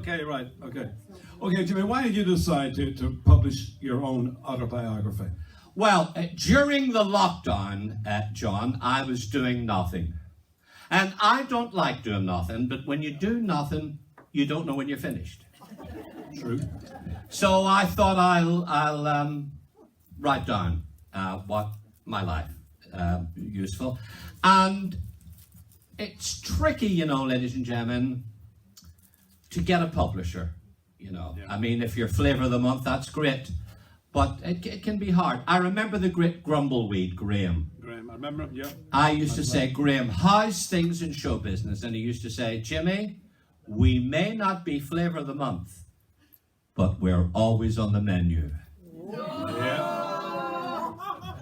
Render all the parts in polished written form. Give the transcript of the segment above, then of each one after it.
Okay, right. Okay. Okay, Jimmy, why did you decide to publish your own autobiography? Well, during the lockdown, John, I was doing nothing. And I don't like doing nothing, but when you do nothing, you don't know when you're finished. True. So I thought I'll write down what my life useful. And it's tricky, you know, ladies and gentlemen, to get a publisher. You know, Yeah. I mean, if you're Flavour of the Month, that's great. But it can be hard. I remember the great Grumbleweed, Graham. Graham, I remember, yeah. I used to say, Graham, how's things in show business? And he used to say, Jimmy, we may not be Flavour of the Month, but we're always on the menu. Yeah.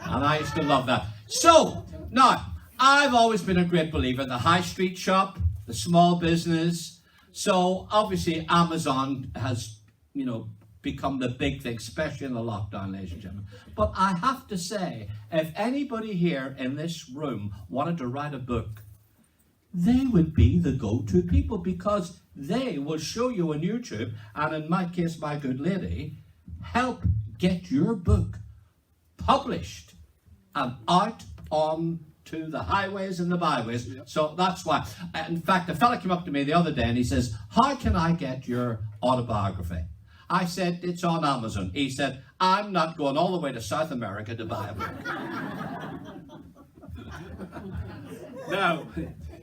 And I used to love that. So, now, I've always been a great believer in the high street shop, the small business. So, obviously, Amazon has, you know, become the big thing, especially in the lockdown, ladies and gentlemen. But I have to say, if anybody here in this room wanted to write a book, they would be the go-to people, because they will show you on YouTube, and in my case, my good lady, help get your book published and out on to the highways and the byways. Yep. So that's why. In fact, a fella came up to me the other day and he says, how can I get your autobiography? I said, it's on Amazon. He said, I'm not going all the way to South America to buy a book. Now,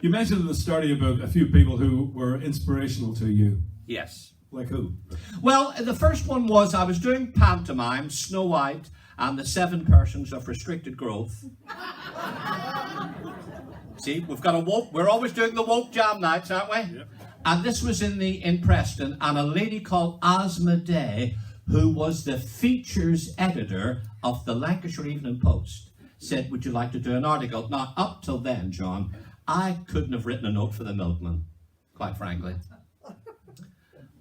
you mentioned at the start of your book a few people who were inspirational to you. Yes. Like who? Well, the first one was I was doing pantomime, Snow White and the 7 Persons of Restricted Growth. See, we've got a woke, we're always doing the woke jam nights, aren't we? Yep. And this was in Preston, and a lady called Asma Day, who was the features editor of the Lancashire Evening Post, said, would you like to do an article? Now, up till then, John, I couldn't have written a note for the milkman, quite frankly.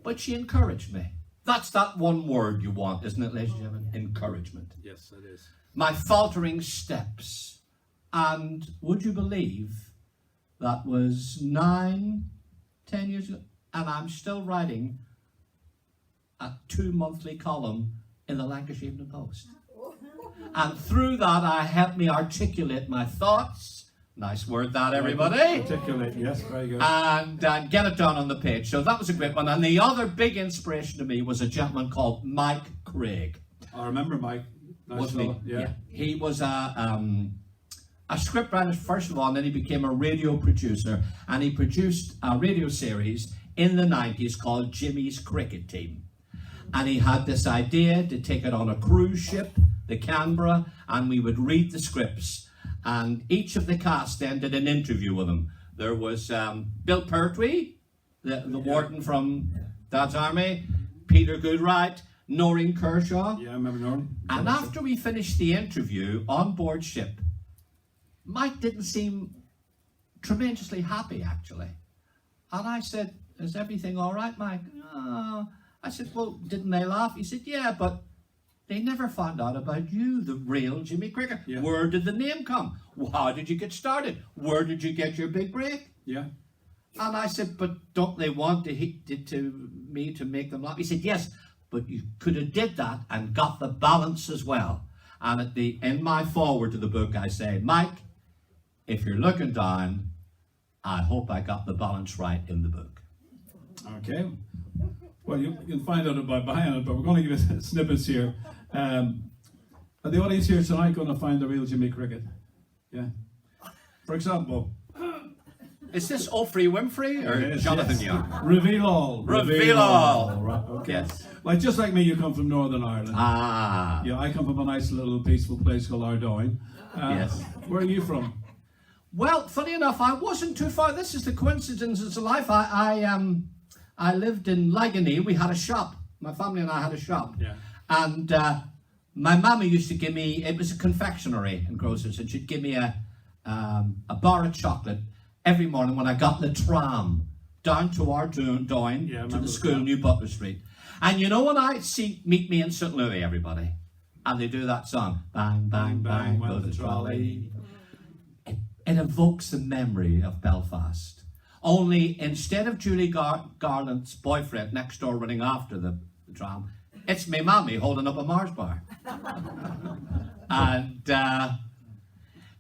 But she encouraged me. That's that one word you want, isn't it, ladies and gentlemen? Encouragement. Yes, it is. My faltering steps. And would you believe that was 9, 10 years ago? And I'm still writing a 2 monthly column in the Lancashire Evening Post. And through that, I helped me articulate my thoughts. Nice word that, everybody. Articulate, yes, very good. And get it down on the page. So that was a great one. And the other big inspiration to me was a gentleman called Mike Craig. I remember Mike. Nice Wasn't fella, he? yeah. He was a scriptwriter, first of all, and then he became a radio producer. And he produced a radio series in the 90s called Jimmy's Cricket Team. And he had this idea to take it on a cruise ship, the Canberra, and we would read the scripts. And each of the cast then did an interview with him. There was Bill Pertwee, the warden from Dad's Army, Peter Goodright, Noreen Kershaw. Yeah, I remember Norman. And after we finished the interview on board ship, Mike didn't seem tremendously happy, actually. And I said, is everything all right, Mike? I said, well, didn't they laugh? He said, yeah, but they never found out about you, the real Jimmy Cricket. Yeah. Where did the name come? How did you get started? Where did you get your big break? Yeah. And I said, but don't they want me to make them laugh? He said, yes, but you could have did that and got the balance as well. And in my foreword to the book, I say, Mike, if you're looking down, I hope I got the balance right in the book. Okay. Well, you can find out about behind it, but we're going to give you snippets here. Are the audience here tonight going to find the real Jimmy Cricket? Yeah. For example, Is this Oprah Winfrey or Yes, Jonathan yes. Young? Reveal all. Reveal all. Right, okay. Yes. Like just like me, you come from Northern Ireland. Ah. Yeah, I come from a nice little peaceful place called Ardoyne. Yes. Where are you from? Well, funny enough, I wasn't too far. This is the coincidences of life. I lived in Ligony. We had a shop. My family and I had a shop. Yeah. And my mama used to give me, it was a confectionery and grocers, and she'd give me a bar of chocolate every morning when I got the tram down to Ardoyne, Yeah, I to remember the school, that. New Butler Street. And you know when I see Meet Me in St. Louis, everybody, and they do that song, bang, bang, bang, go the trolley. It evokes the memory of Belfast. Only instead of Julie Garland's boyfriend next door running after the tram, it's me mommy holding up a Mars bar. And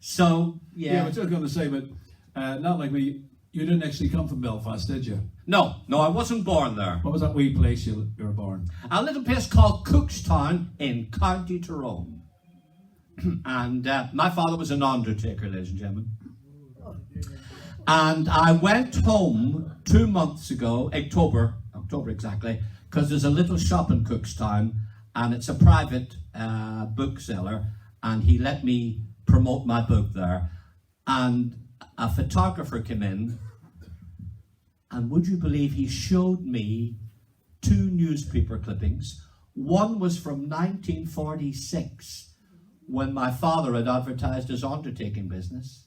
so, Yeah, I was just going to say, but not like me. You didn't actually come from Belfast, did you? No, I wasn't born there. What was that wee place you were born? A little place called Cookstown in County Tyrone. And my father was an undertaker, ladies and gentlemen. And I went home 2 months ago, October exactly, because there's a little shop in Cookstown, and it's a private bookseller, and he let me promote my book there. And a photographer came in, and would you believe he showed me 2 newspaper clippings. One was from 1946, when my father had advertised his undertaking business.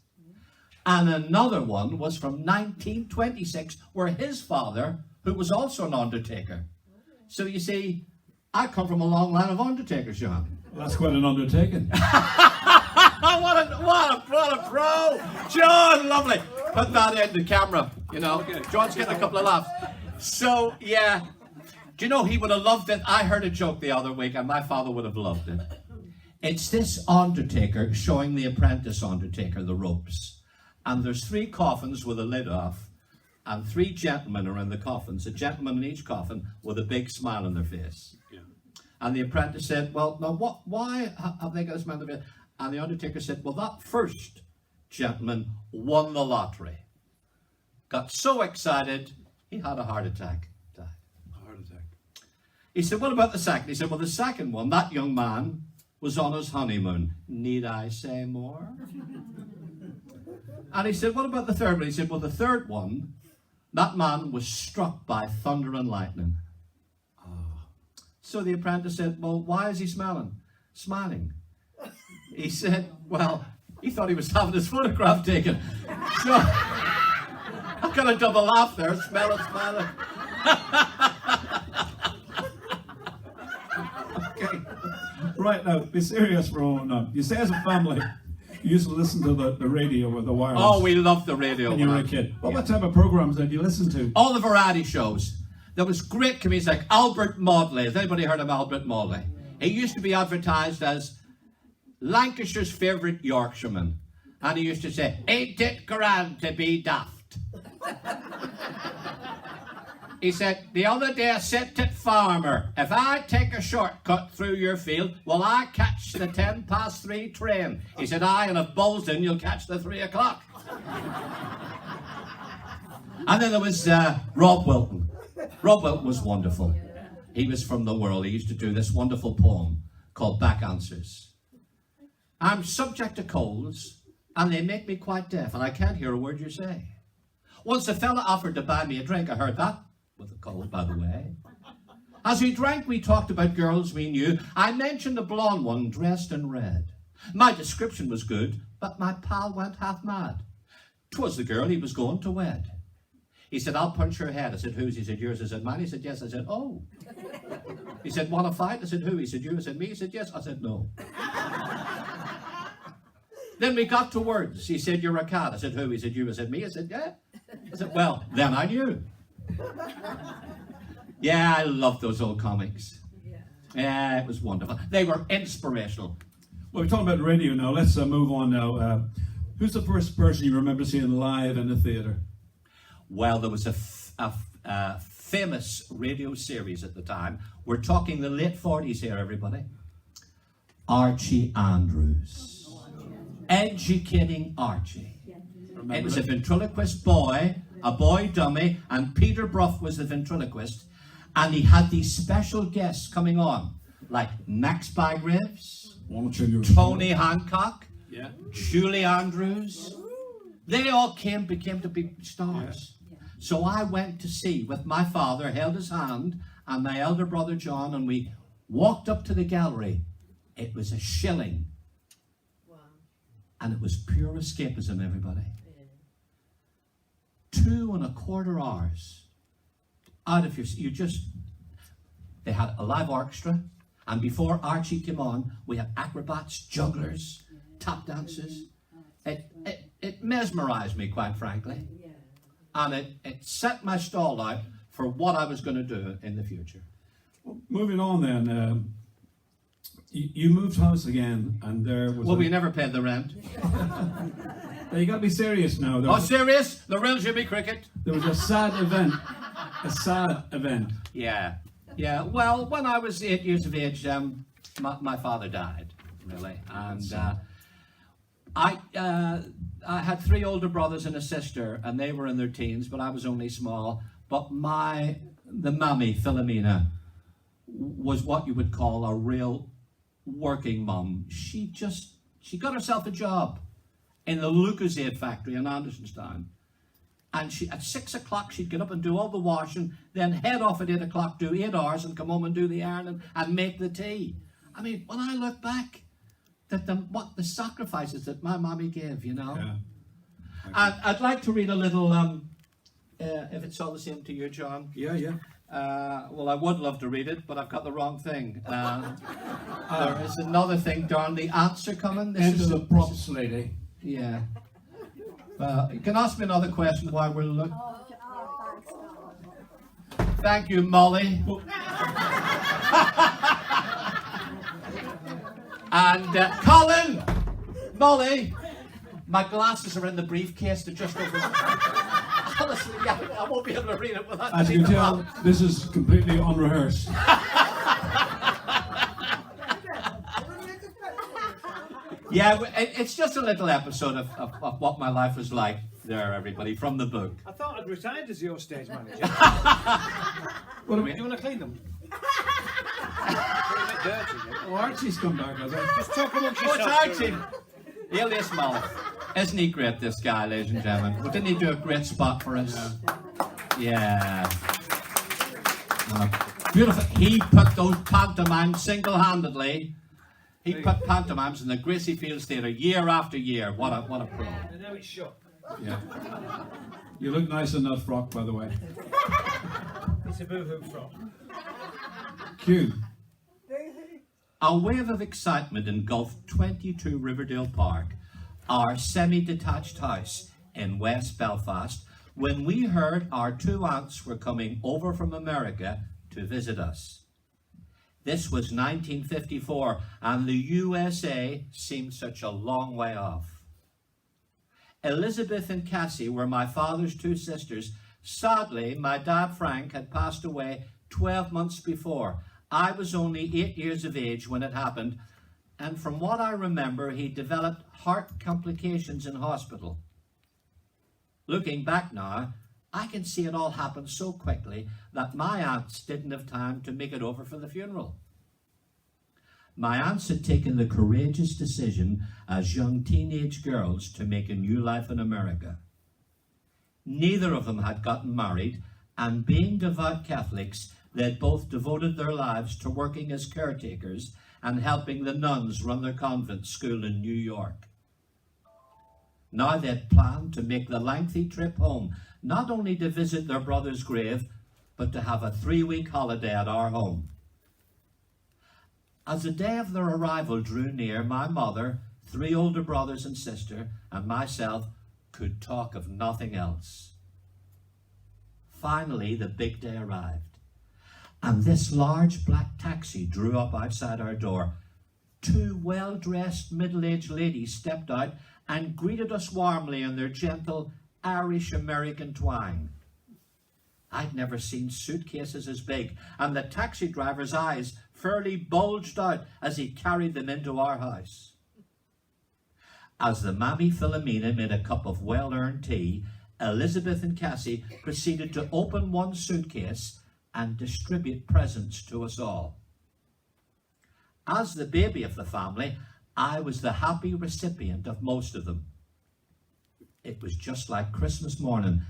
And another one was from 1926, where his father, who was also an undertaker. So you see, I come from a long line of undertakers, John. Well, that's quite an undertaking. What a pro! John, lovely. Put that in the camera, you know. John's getting a couple of laughs. So, yeah. Do you know, he would have loved it. I heard a joke the other week, and my father would have loved it. It's this undertaker showing the apprentice undertaker the ropes. And there's 3 coffins with a lid off, and 3 gentlemen are in the coffins, a gentleman in each coffin with a big smile on their face. Yeah. And the apprentice said, well, now why have they got a smile on their face? And the undertaker said, well, that first gentleman won the lottery. Got so excited, he had a heart attack. Died. Heart attack. He said, what about the second? He said, well, the second one, that young man was on his honeymoon. Need I say more? And he said, what about the third one? He said, well, the third one, that man was struck by thunder and lightning. Oh. So the apprentice said, well, why is he smiling? He said, well, he thought he was having his photograph taken. So I got a double laugh there, smiling. Okay. Right, now, be serious for a moment. You say as a family, you used to listen to the radio with the wireless. Oh, we loved the radio when you were a kid. Well, what type of programs did you listen to? All the variety shows. There was great comedians like Albert Maudley. Has anybody heard of Albert Maudley? He used to be advertised as Lancashire's favourite Yorkshireman. And he used to say, ain't it grand to be daft? He said, the other day I said to farmer, if I take a shortcut through your field, will I catch the 3:10 train? He said, aye, and if Bolton, you'll catch the 3 o'clock. And then there was Rob Wilton. Rob Wilton was wonderful. He was from the world. He used to do this wonderful poem called Back Answers. I'm subject to colds, and they make me quite deaf, and I can't hear a word you say. Once a fella offered to buy me a drink. I heard that, with a cold, by the way. As we drank, we talked about girls we knew. I mentioned a blonde one dressed in red. My description was good, but my pal went half mad. 'Twas the girl he was going to wed. He said, I'll punch your head. I said, whose? He said, yours. I said, mine. He said, yes. I said, oh. He said, want to fight? I said, who? He said, you. I said, me. He said, yes. I said, no. Then we got to words. He said, you're a cat. I said, who? He said, you. I said, me. I said, yeah. I said, well, then I knew. Yeah, I love those old comics. Yeah, it was wonderful. They were inspirational. Well, we're talking about radio now. Let's move on now. Who's the first person you remember seeing live in the theatre? Well, there was a famous radio series at the time. We're talking the late 40s here, everybody. Archie Andrews. Educating Archie. It was a ventriloquist boy, a boy dummy, and Peter Brough was the ventriloquist. And he had these special guests coming on, like Max Bygraves, Tony Hancock, Julie Andrews. They all became to be stars. Yeah. So I went to see with my father, held his hand, and my elder brother John, and we walked up to the gallery. It was a shilling. Wow. And it was pure escapism, everybody. Yeah. 2.25 hours out of they had a live orchestra, and before Archie came on, we had acrobats, jugglers, tap dancers. It mesmerized me, quite frankly. and it set my stall out for what I was going to do in the future. Moving on then, you moved house again, and there was. Well, we never paid the rent. Now, you got to be serious now. Oh, serious? The real Jimmy Cricket? There was a sad event. A sad event. Yeah. Yeah. Well, when I was 8 years of age, my father died, really. And I had 3 older brothers and a sister, and they were in their teens, but I was only small. But the mammy, Philomena, was what you would call a real working mum. She got herself a job in the Lucozade factory in Andersonstown. And at 6 o'clock, she'd get up and do all the washing, then head off at 8 o'clock, do 8 hours, and come home and do the ironing and make the tea. I mean, when I look back, what the sacrifices that my mommy gave, you know. Yeah. And I'd like to read a little, if it's all the same to you, John. Yeah, yeah. Well, I would love to read it, but I've got the wrong thing. There is another thing, darn, the ants are coming. Enter the props lady. Yeah. You can ask me another question while we're looking. Thank you, Molly. And Colin, Molly, my glasses are in the briefcase. They're just over. Honestly, yeah, I won't be able to read it without. As you can tell, this is completely unrehearsed. Yeah, it's just a little episode of what my life was like there, everybody, from the book. I thought I'd retired as your stage manager. What Do you want to clean them? They're a bit dirty. Oh, Archie's come back, has he? Just talk amongst Oh, yourselves. it's Archie. Elias Mull. Isn't he great, this guy, ladies and gentlemen? Well, didn't he do a great spot for us? Yeah. Beautiful. He put those pantomimes single-handedly. He put pantomimes in the Gracie Fields Theatre year after year. What a pro. And now it's shut. Yeah. You look nice in that frock, by the way. It's a boo-hoo frock. Cute. A wave of excitement engulfed 22 Riverdale Park, our semi-detached house in West Belfast, when we heard our 2 aunts were coming over from America to visit us. This was 1954, and the USA seemed such a long way off. Elizabeth and Cassie were my father's 2 sisters. Sadly, my dad Frank had passed away 12 months before. I was only 8 years of age when it happened, and from what I remember, he developed heart complications in hospital. Looking back now, I can see it all happened so quickly that my aunts didn't have time to make it over for the funeral. My aunts had taken the courageous decision as young teenage girls to make a new life in America. Neither of them had gotten married, and being devout Catholics, they'd both devoted their lives to working as caretakers and helping the nuns run their convent school in New York. Now they'd planned to make the lengthy trip home, not only to visit their brother's grave, but to have a 3-week holiday at our home. As the day of their arrival drew near, my mother, 3 older brothers and sister, and myself could talk of nothing else. Finally, the big day arrived, and this large black taxi drew up outside our door. 2 well-dressed middle-aged ladies stepped out and greeted us warmly in their gentle Irish-American twang. I'd never seen suitcases as big, and the taxi driver's eyes fairly bulged out as he carried them into our house. As the mammy Philomena made a cup of well-earned tea, Elizabeth and Cassie proceeded to open one suitcase and distribute presents to us all. As the baby of the family, I was the happy recipient of most of them. It was just like Christmas morning,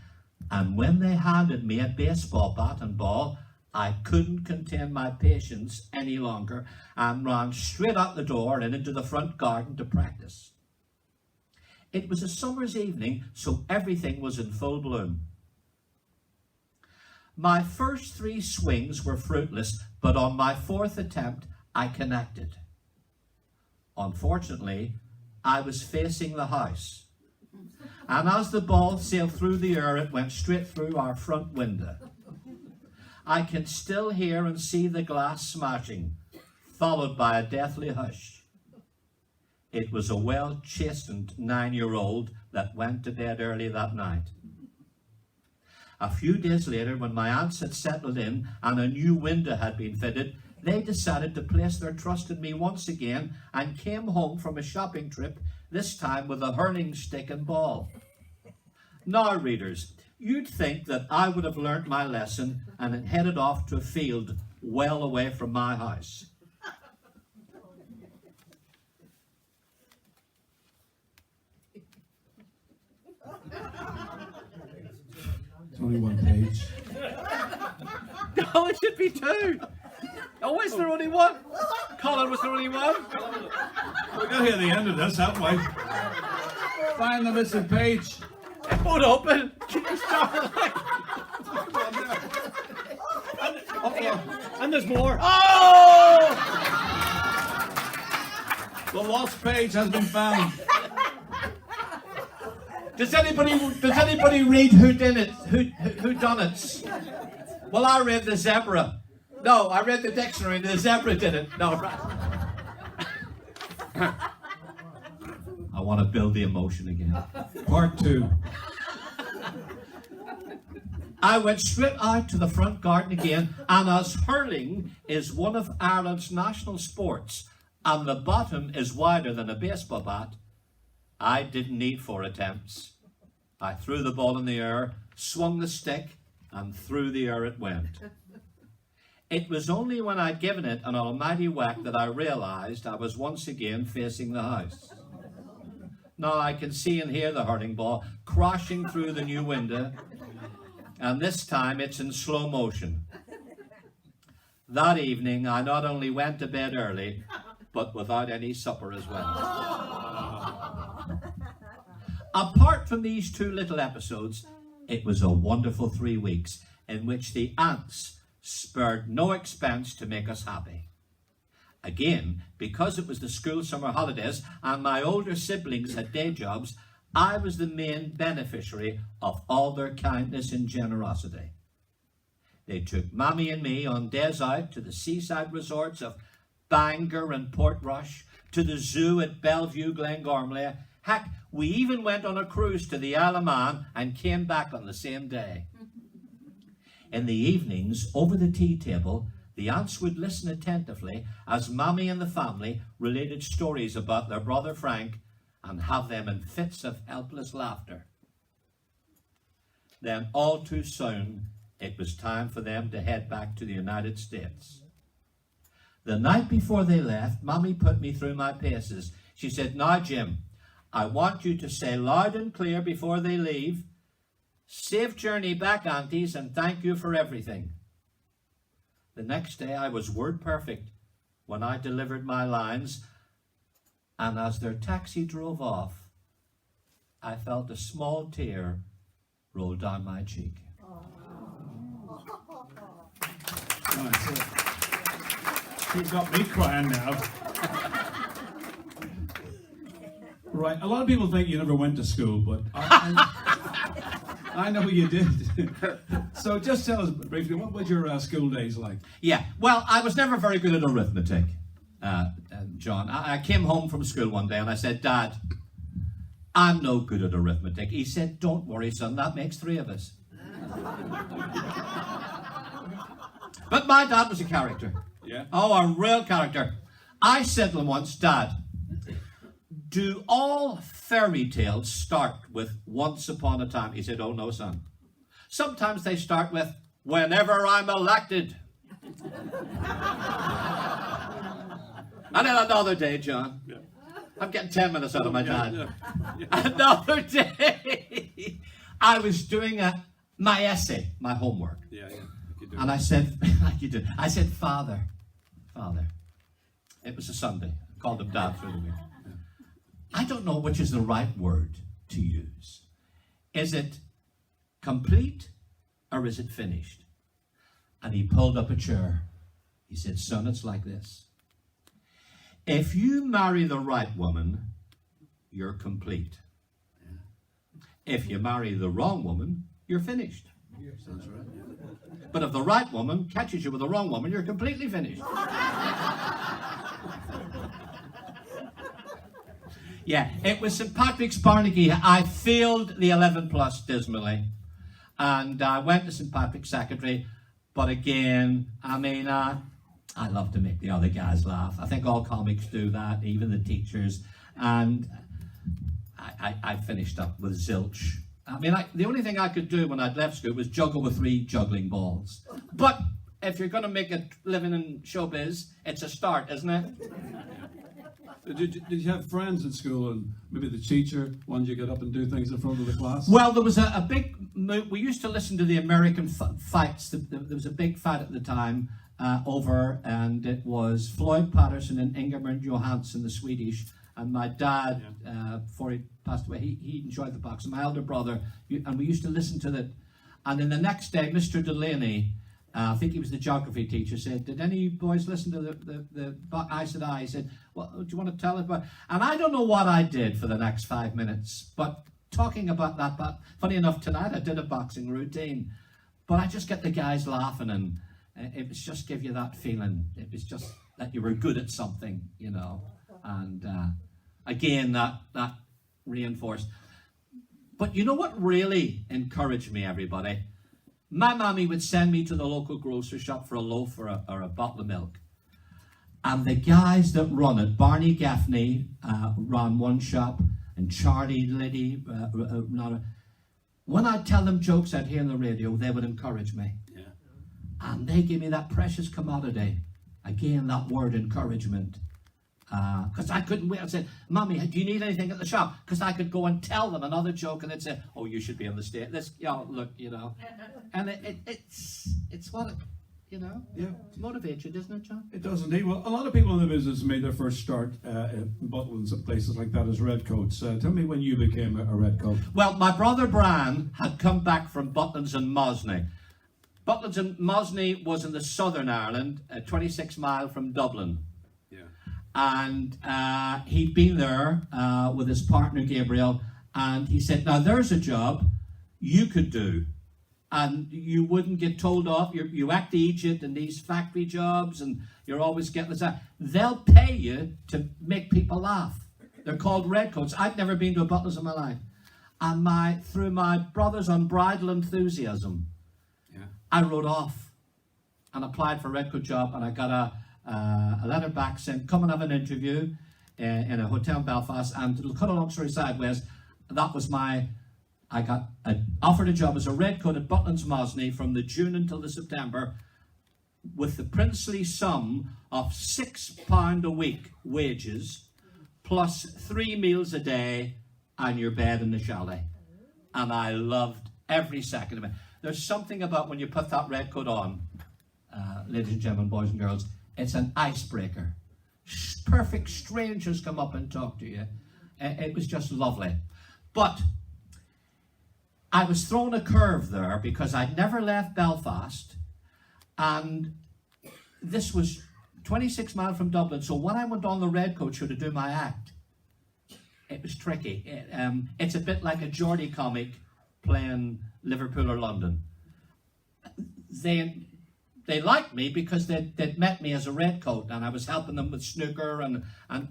and when they handed me a baseball bat and ball, I couldn't contain my patience any longer and ran straight out the door and into the front garden to practice. It was a summer's evening, so everything was in full bloom. My first 3 swings were fruitless, but on my 4th attempt, I connected. Unfortunately, I was facing the house, And as the ball sailed through the air, it went straight through our front window. I can still hear and see the glass smashing, followed by a deathly hush. It was a well-chastened 9-year-old that went to bed early that night. A few days later, when my aunts had settled in and a new window had been fitted, they decided to place their trust in me once again and came home from a shopping trip, this time with a hurling stick and ball. Now, readers, you'd think that I would have learnt my lesson and had headed off to a field well away from my house. It's only one page. Oh, it should be 2. Oh, is there only 1? Colin, was there only 1? We're going to hear the end of this, haven't we? Find the missing page. It won't open. Can you stop it? And there's more. Oh! The lost page has been found. Does anybody read who did it? Who done it? Well, I read the zebra. No, I read the dictionary. The zebra did it. No, right. I want to build the emotion again. Part 2. I went straight out to the front garden again, and as hurling is one of Ireland's national sports, and the bottom is wider than a baseball bat, I didn't need 4 attempts. I threw the ball in the air, swung the stick, and through the air it went. It was only when I'd given it an almighty whack that I realised I was once again facing the house. Now I can see and hear the hurling ball crashing through the new window, and this time it's in slow motion. That evening I not only went to bed early, but without any supper as well. Apart from these 2 little episodes, it was a wonderful 3 weeks in which the aunts spared no expense to make us happy. Again, because it was the school summer holidays and my older siblings had day jobs, I was the main beneficiary of all their kindness and generosity. They took Mammy and me on days out to the seaside resorts of Bangor and Portrush, to the zoo at Bellevue, Glengormley. Heck, we even went on a cruise to the Isle of Man and came back on the same day. In the evenings, over the tea table, the aunts would listen attentively as Mammy and the family related stories about their brother Frank and have them in fits of helpless laughter. Then all too soon, it was time for them to head back to the United States. The night before they left, Mammy put me through my paces. She said, "Now, Jim, I want you to say loud and clear before they leave, 'Safe journey back, aunties, and thank you for everything.'" The next day I was word perfect when I delivered my lines, and as their taxi drove off, I felt a small tear roll down my cheek. You've got me crying now. Right, a lot of people think you never went to school, but I know you did. So just tell us briefly, what was your school days like? Yeah, well, I was never very good at arithmetic, John. I came home from school one day and I said, "Dad, I'm no good at arithmetic." He said, "Don't worry, son, that makes 3 of us." But my dad was a character. Yeah. Oh, a real character. I said to him once, "Dad, do all fairy tales start with once upon a time?" He said, "Oh no, son. Sometimes they start with whenever I'm elected." And then another day, John. Yeah. I'm getting 10 minutes out of my dad. Yeah. Another day, I was doing my essay, my homework. Yeah. You do. And I said, like you did, I said, Father. It was a Sunday. I called him Dad through the week. I don't know which is the right word to use. Is it complete or is it finished? And he pulled up a chair. He said, "Son, it's like this. If you marry the right woman, you're complete. If you marry the wrong woman, you're finished. Sounds right. Yeah. But if the right woman catches you with the wrong woman, you're completely finished. Yeah, it was St. Patrick's Barnegie. I failed the 11 plus dismally. And I went to St. Patrick's Secondary. But again, I mean, I love to make the other guys laugh. I think all comics do that, even the teachers. And I finished up with zilch. I mean, the only thing I could do when I'd left school was juggle with 3 juggling balls. But if you're going to make a living in showbiz, it's a start, isn't it? Did you have friends at school, and maybe the teacher wanted you to get up and do things in front of the class? Well, there was a big we used to listen to the American fights. There was a big fight at the time over, and it was Floyd Patterson and Ingemar Johansson, the Swedish. And my dad, before he passed away, he enjoyed the boxing. My elder brother, and we used to listen to it. And then the next day, Mr. Delaney, I think he was the geography teacher, said, "Did any boys listen to the I said, "I." He said, "Well, do you want to tell us about?" And I don't know what I did for the next 5 minutes, but talking about that, but funny enough, tonight I did a boxing routine, but I just get the guys laughing, and it was just give you that feeling. It was just that you were good at something, you know, and again, that reinforced. But you know what really encouraged me, everybody? My mommy would send me to the local grocery shop for a loaf or a bottle of milk. And the guys that run it, Barney Gaffney ran one shop, and Charlie Liddy, when I'd tell them jokes I'd hear on the radio, they would encourage me. Yeah. And they gave me that precious commodity. Again, that word, encouragement. Because I couldn't wait. I said, "Mommy, do you need anything at the shop?" Because I could go and tell them another joke, and they'd say, "Oh, you should be on the stage. This, look, you know." And it's what it, you know, Yeah. it motivates you, doesn't it, John? It does indeed. Well, a lot of people in the business made their first start in Butlins and places like that as redcoats. Tell me when you became a redcoat. Well, my brother Brian had come back from Butlins and Mosney. Butlins and Mosney was in the southern Ireland, 26 miles from Dublin. And he'd been there with his partner Gabriel, and he said, "Now there's a job you could do, and you wouldn't get told off. You act agent in these factory jobs, and you're always getting this. They'll pay you to make people laugh. They're called redcoats." I'd never been to a Butlins in my life, and through my brother's unbridled enthusiasm, I wrote off and applied for a redcoat job, and I got a letter back saying, "Come and have an interview in a hotel in Belfast." And to cut a long story sideways, that was I got offered a job as a redcoat at Butlins Mosney from the June until the September, with the princely sum of £6 a week wages, plus 3 meals a day and your bed in the chalet. And I loved every second of it. There's something about when you put that redcoat on, ladies and gentlemen, boys and girls, it's an icebreaker. Perfect strangers come up and talk to you. It was just lovely. But I was thrown a curve there because I'd never left Belfast, and this was 26 miles from Dublin. So when I went on the redcoat show to do my act, it was tricky. It's a bit like a Geordie comic playing Liverpool or London. They liked me because they'd met me as a redcoat, and I was helping them with snooker, but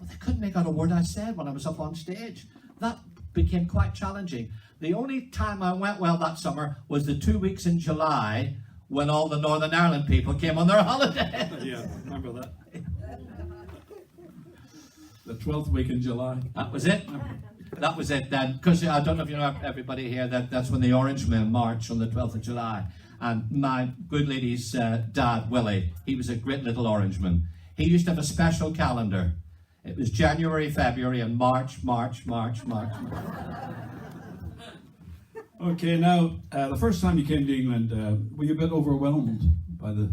they couldn't make out a word I said when I was up on stage. That became quite challenging. The only time I went well that summer was the 2 weeks in July when all the Northern Ireland people came on their holiday. Yeah, remember that. The 12th week in July. That was it. That was it then. Because I don't know if you know, everybody here, that's when the Orangemen march on the 12th of July. And my good lady's dad, Willie, he was a great little Orangeman. He used to have a special calendar. It was January, February, and March. Okay, now, the first time you came to England, were you a bit overwhelmed by the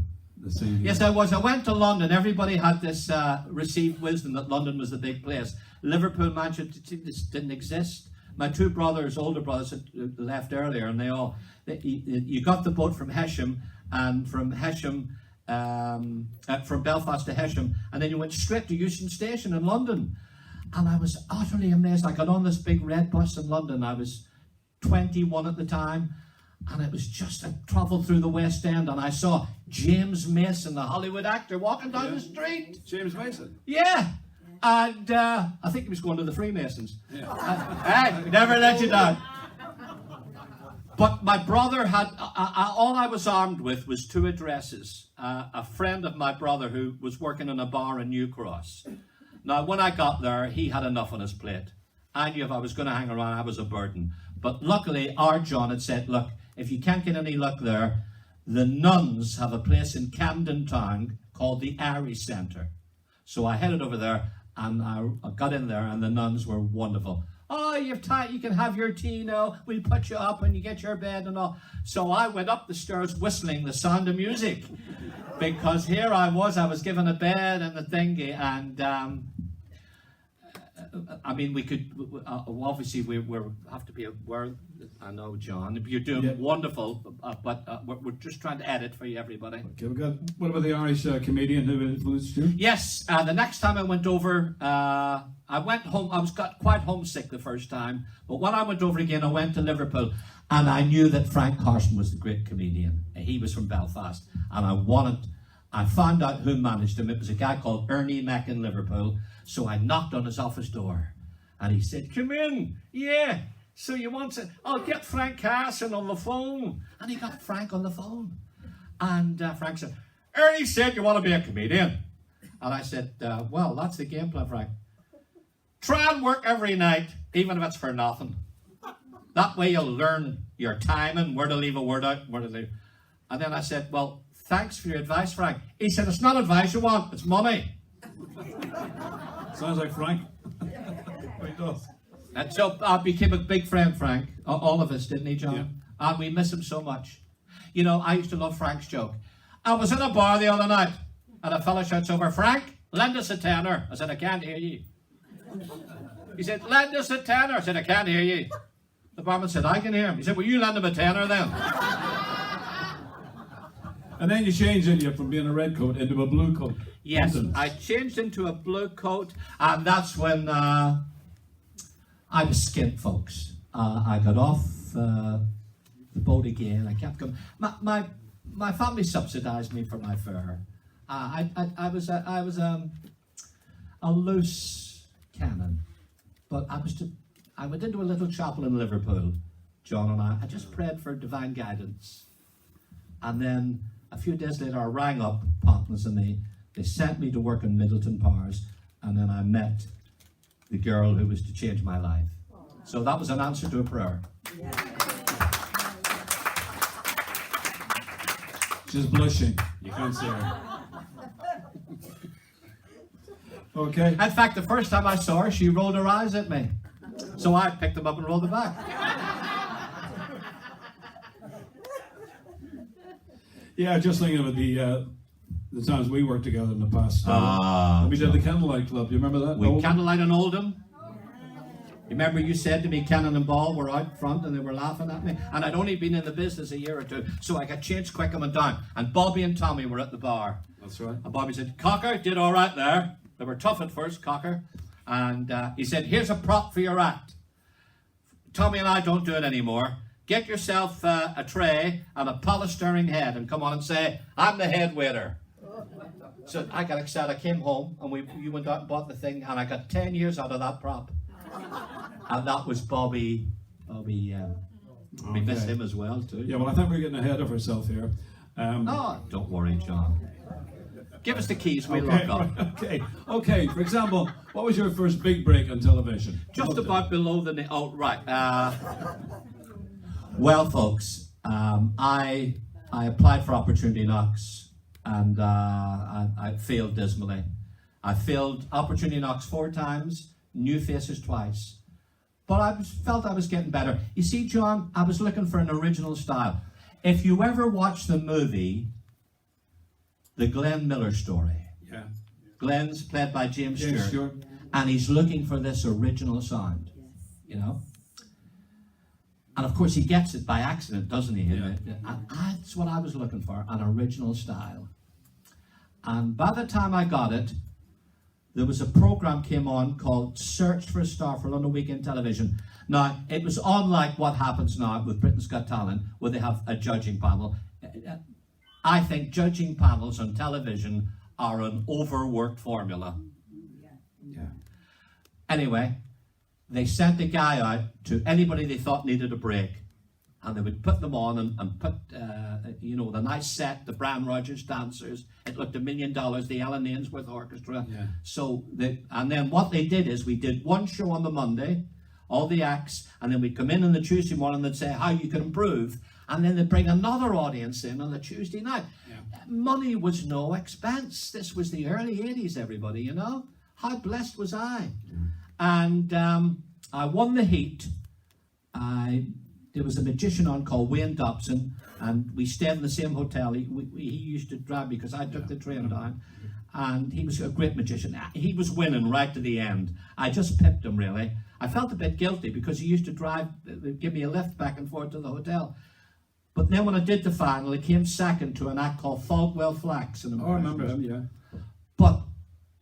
scene? Yes, I was. I went to London. Everybody had this received wisdom that London was the big place. Liverpool, Manchester didn't exist. My 2 brothers, older brothers, had left earlier, and you got the boat from Hesham, and from Hesham, from Belfast to Hesham, and then you went straight to Euston Station in London. And I was utterly amazed. I got on this big red bus in London. I was 21 at the time. And it was just a travel through the West End, and I saw James Mason, the Hollywood actor, walking down the street. James Mason. Yeah. And I think he was going to the Freemasons. Hey, never let you down. But my brother had, all I was armed with was 2 addresses. A friend of my brother who was working in a bar in New Cross. Now, when I got there, he had enough on his plate. I knew if I was going to hang around, I was a burden. But luckily, our John had said, look, if you can't get any luck there, the nuns have a place in Camden Town called the Irish Centre. So I headed over there, and I got in there, and the nuns were wonderful. Oh, you can have your tea now. We'll put you up and you get your bed and all. So I went up the stairs whistling The Sound of Music, because here I was given a bed and the thingy, and I mean, we could obviously we have to be aware. I know, John, you're doing wonderful, but we're just trying to edit for you, everybody. Okay, we got. What about the Irish comedian who influenced you? Yes, the next time I went over, I went home. I got quite homesick the first time, but when I went over again, I went to Liverpool, and I knew that Frank Carson was the great comedian. He was from Belfast, and I found out who managed him. It was a guy called Ernie Mac in Liverpool. So I knocked on his office door, and he said, "Come in, yeah. So you want to? I'll get Frank Carson on the phone." And he got Frank on the phone, and Frank said, "Ernie said you want to be a comedian." And I said, "Well, that's the game plan, Frank. Try and work every night, even if it's for nothing. That way you'll learn your timing, where to leave a word out, where to leave." And then I said, "Well, thanks for your advice, Frank." He said, "It's not advice you want, it's money." Sounds like Frank. He does. And so I became a big friend, Frank. All of us, didn't he, John? Yeah. And we miss him so much. You know, I used to love Frank's joke. I was in a bar the other night, and a fella shouts over, "Frank, lend us a tenner." I said, "I can't hear you." He said, "Lend us a tenner." I said, "I can't hear you." The barman said, "I can hear him." He said, "Well, you lend him a tenner then." And then you changed it from being a red coat into a blue coat. Yes, I changed into a blue coat, and that's when I was skint, folks. I got off the boat again. I kept going. My family subsidised me for my fare. I was a loose cannon, but I went into a little chapel in Liverpool, John and I just prayed for divine guidance, and then a few days later I rang up Pontins and they sent me to work in Middleton Powers, and then I met the girl who was to change my life. So that was an answer to a prayer. She's blushing. You can't see her. Okay. In fact, the first time I saw her, she rolled her eyes at me. So I picked them up and rolled them back. Yeah, just thinking about the times we worked together in the past. We did the Candlelight Club. You remember that? We Candlelight in Oldham. Remember you said to me, Cannon and Ball were out front and they were laughing at me? And I'd only been in the business a year or two, so I got changed quick and went down. And Bobby and Tommy were at the bar. That's right. And Bobby said, "Cocker did all right there." They were tough at first, Cocker. And he said, "Here's a prop for your act. Tommy and I don't do it anymore. Get yourself a tray and a polystyrene head and come on and say, 'I'm the head waiter.'" So I got excited. I came home and you went out and bought the thing, and I got 10 years out of that prop. And that was Bobby. We missed him as well too. Yeah, well, I think we're getting ahead of ourselves here. Oh, don't worry, John. Give us the keys, we'll Okay, lock up. right, okay. For example, what was your first big break on television? Just about below the... Oh, right. Well, folks, I applied for Opportunity Knocks, and I failed dismally. I failed Opportunity Knocks 4 times, New Faces twice. But I felt I was getting better. You see, John, I was looking for an original style. If you ever watch the movie, The Glenn Miller Story, Yeah. Glenn's played by James James Stewart, Stewart. and he's looking for this original sound, you know? And of course he gets it by accident, doesn't he? Yeah. And that's what I was looking for, an original style. And by the time I got it, there was a program came on called Search for a Star for London Weekend Television. Now, it was unlike what happens now with Britain's Got Talent, where they have a judging panel. I think judging panels on television are an overworked formula. Yeah. Anyway, they sent a guy out to anybody they thought needed a break. And they would put them on and put, the nice set, the Brian Rogers dancers. It looked $1 million, the Alan Ainsworth Orchestra. Yeah. So, and then what they did is we did one show on the Monday, all the acts, and then we'd come in on the Tuesday morning and say how you could improve. And then they'd bring another audience in on the Tuesday night. Yeah. Money was no expense. This was the early 80s, everybody, you know. How blessed was I? And I won the heat. There was a magician on called Wayne Dobson, and we stayed in the same hotel. He used to drive me because I took the train down, and he was a great magician. He was winning right to the end. I just pipped him, really. I felt a bit guilty because he used to give me a lift back and forth to the hotel. But then when I did the final, it came second to an act called Falkwell Flax. Oh, I remember him, yeah. But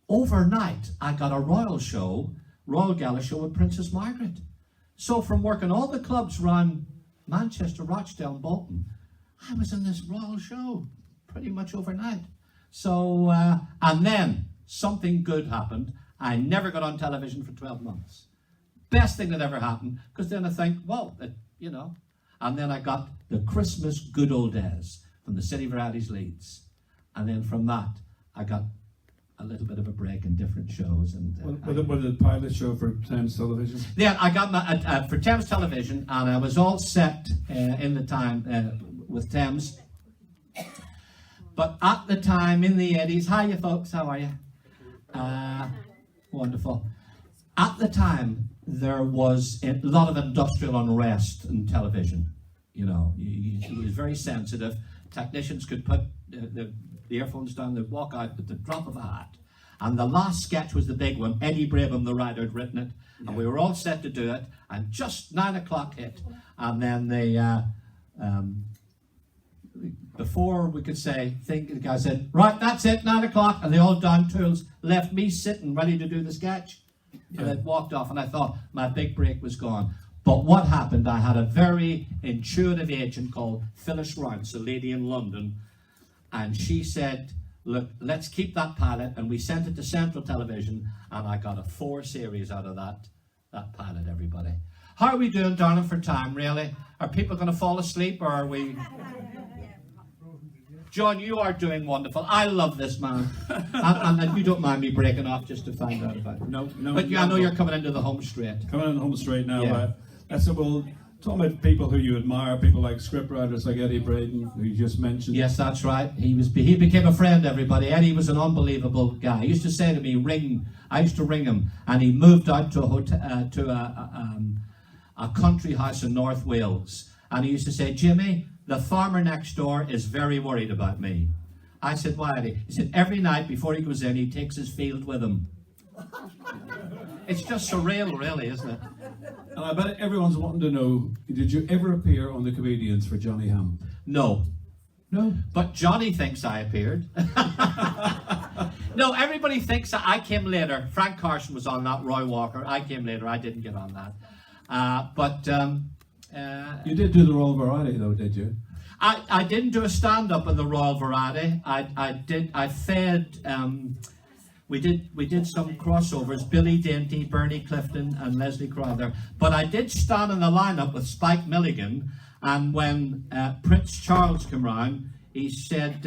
overnight, I got a Royal Gala show with Princess Margaret. So from working all the clubs around Manchester, Rochdale, and Bolton, I was in this Royal show pretty much overnight. So, and then something good happened. I never got on television for 12 months. Best thing that ever happened, because then I think, well, and then I got the Christmas Good Old Days from the City Varieties Leeds. And then from that, I got a little bit of a break in different shows. And Was it a pilot show for Thames Television? Yeah, I got for Thames Television, and I was all set in the time with Thames. But at the time, in the 80s, hi you folks, how are you? Wonderful. At the time, there was a lot of industrial unrest in television. You know, it was very sensitive. Technicians could put the earphones down, they'd walk out at the drop of a hat. And the last sketch was the big one. Eddie Brabham, the writer, had written it. And we were all set to do it. And just 9 o'clock hit. And then before we could say, the guy said, right, that's it, 9 o'clock. And they all down tools, left me sitting ready to do the sketch. And they walked off. And I thought my big break was gone. But what happened, I had a very intuitive agent called Phyllis Rounce, a lady in London. And she said, look, let's keep that pilot. And we sent it to Central Television, and I got a 4 series out of that pilot, everybody. How are we doing, darling, for time, really? Are people going to fall asleep, or are we... John, you are doing wonderful. I love this man. and you don't mind me breaking off just to find out about it. No. But I know you're coming into the home straight. Coming in home straight now. Yeah. We'll talk about people who you admire, people like scriptwriters like Eddie Braden, who you just mentioned. Yes, that's right. He became a friend, everybody. Eddie was an unbelievable guy. He used to say to me, I used to ring him, and he moved out to a hotel, a country house in North Wales. And he used to say, Jimmy, the farmer next door is very worried about me. I said, why, Eddie? He said, every night before he goes in, he takes his field with him. It's just surreal, really, isn't it? And I bet everyone's wanting to know, did you ever appear on The Comedians for Johnny Hamm? No. No? But Johnny thinks I appeared. No, everybody thinks that I came later. Frank Carson was on that, Roy Walker. I came later. I didn't get on that. You did do the Royal Variety, though, did you? I didn't do a stand-up in the Royal Variety. I fed... We did some crossovers, Billy Dainty, Bernie Clifton, and Leslie Crowther. But I did stand in the lineup with Spike Milligan, and when Prince Charles came round, he said,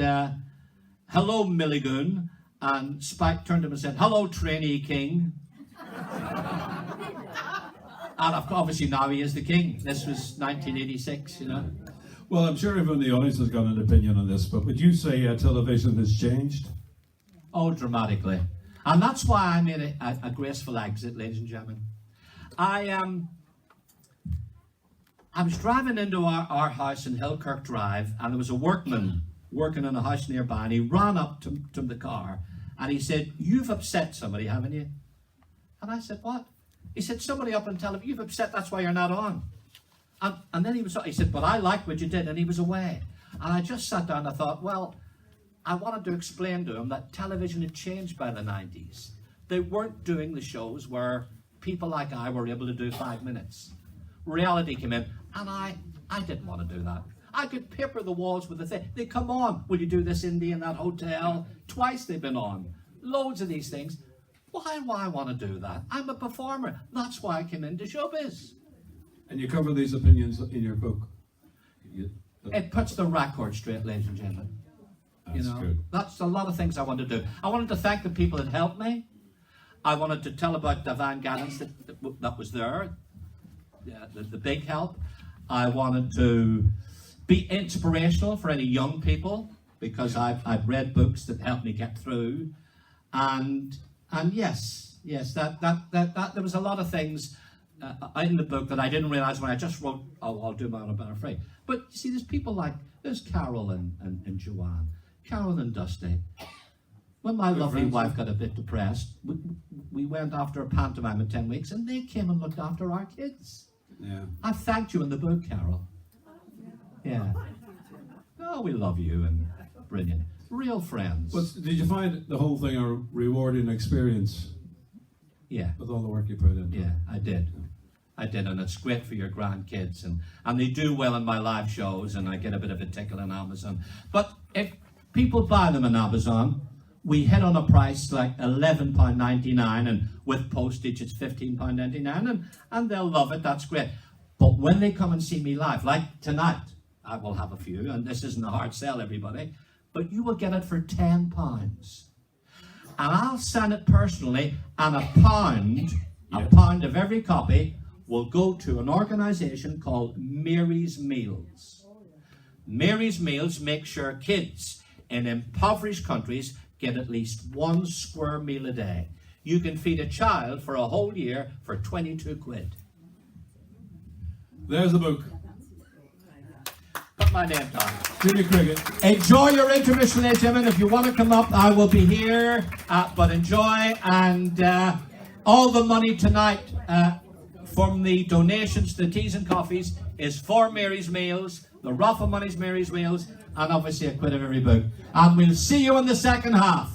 hello, Milligan, and Spike turned to him and said, hello, Trainee King. And obviously now he is the king. This was 1986, you know. Well, I'm sure everyone in the audience has got an opinion on this, but would you say television has changed? Oh, dramatically. And that's why I made a graceful exit, ladies and gentlemen. I was driving into our house in Hillkirk Drive, and there was a workman working in a house nearby, and he ran up to the car, and he said, you've upset somebody, haven't you? And I said, what? He said, somebody up on television, you've upset, that's why you're not on. And then he said, but I liked what you did, and he was away. And I just sat down and I thought, well, I wanted to explain to him that television had changed by the 90s. they weren't doing the shows where people like I were able to do 5 minutes. Reality came in, and I didn't want to do that. I could paper the walls with the thing. They come on. Will you do this indie in that hotel? Twice they've been on. Loads of these things. Why do I want to do that? I'm a performer. That's why I came into showbiz. And you cover these opinions in your book. It puts the record straight, ladies and gentlemen. That's good. That's a lot of things I wanted to do. I wanted to thank the people that helped me. I wanted to tell about Divan Gallants that was there. Yeah, the big help. I wanted to be inspirational for any young people, because I've read books that helped me get through, and yes, that there was a lot of things in the book that I didn't realize when I just wrote, oh, I'll do my own better free. But you see, there's people like, there's Carol and Joanne, Carol and Dusty. When my lovely wife got a bit depressed, we went after a pantomime in 10 weeks, and they came and looked after our kids. Yeah. I thanked you in the book, Carol. Yeah. Oh, we love you, and brilliant. Real friends. But did you find the whole thing a rewarding experience Yeah. with all the work you put into it? Yeah, I did, and it's great for your grandkids, and they do well in my live shows, and I get a bit of a tickle on Amazon. But if people buy them on Amazon, we hit on a price like £11.99, and with postage it's £15.99, and they'll love it. That's great. But when they come and see me live, like tonight, I will have a few, and this isn't a hard sell, everybody, but you will get it for £10. And I'll send it personally, and a pound of every copy will go to an organisation called Mary's Meals. Mary's Meals make sure kids in impoverished countries get at least 1 square meal a day. You can feed a child for a whole year for 22 quid. There's the book. Put my name down. Jimmy Cricket. Enjoy your intermission, ladies and gentlemen. If you want to come up, I will be here. But enjoy, and all the money tonight from the donations to the teas and coffees is for Mary's Meals. The raffle money's Mary's Meals, and obviously a quid of every book. And we'll see you in the second half.